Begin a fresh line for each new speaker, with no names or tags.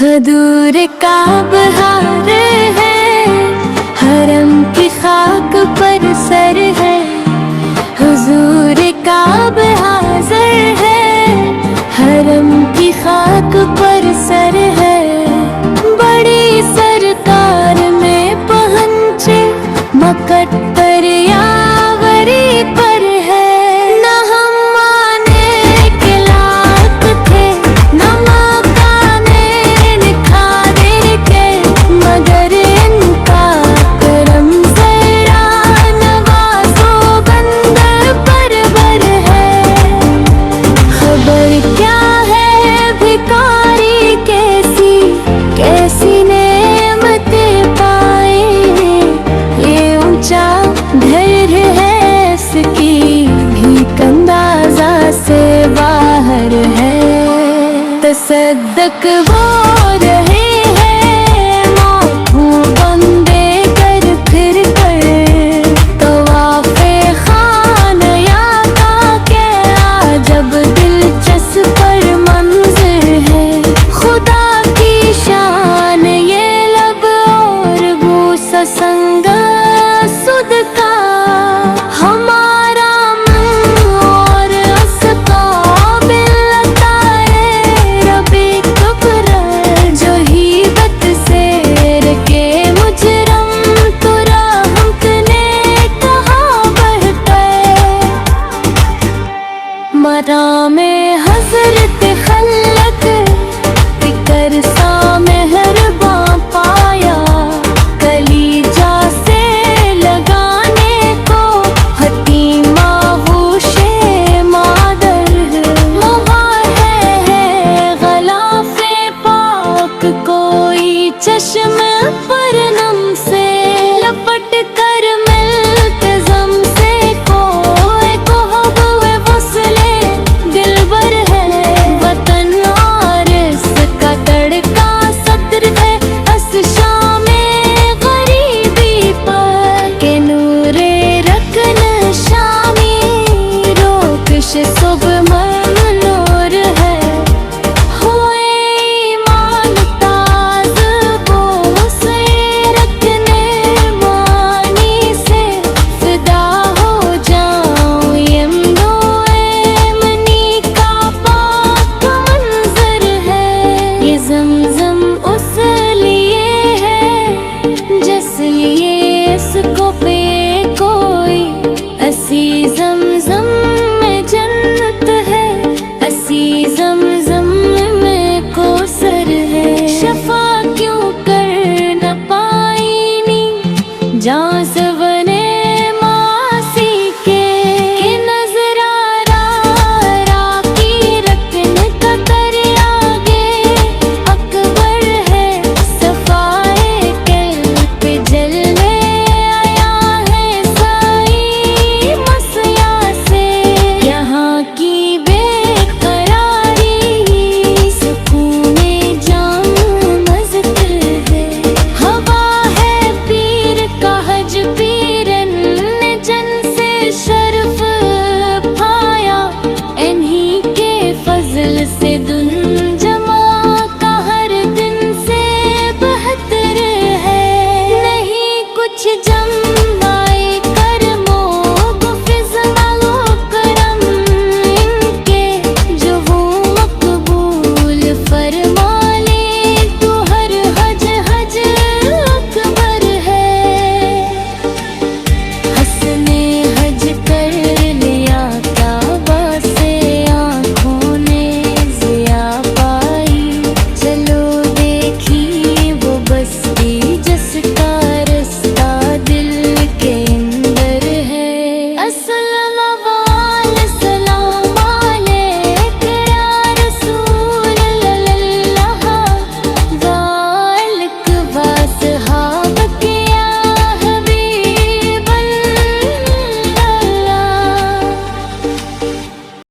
हदूर का बहार है, हरम की खाक पर सर है। हुजूर का हाज़िर है, हरम की खाक पर सर है। बड़ी सरकार में पहुंचे मकट पर यावरी पर है। न हम माने के लायक थे, न मकाने निखारे के, मगर इनका करम जरा नवाज़ो बंद पर बर है। खबर क्या है भिखारी कैसी कैसी नेमतें पाए। ये ऊंचा धैर्य है इसकी भीख अंदाज़ा से बाहर है। तसद्दक वो रहे हैं माथों बंदे कर फिर कर। तवाफ़े खानया का क्या जब दिलचस्प पर मंज़िर है। खुदा की शान ये लब और बूसा संग सुद का। हमारा मन और अस्काबिल अताए रबे कुबरा। जो हीबत से रके मुजरम तुरा हमने कहा बहकर। मरा में हज़रत खल्लक फिकर सा मेहरबां पाया। कलीजा से लगाने को हतीमा होशे मादर। मुहार है गलाफ़े पाक कोई चश्म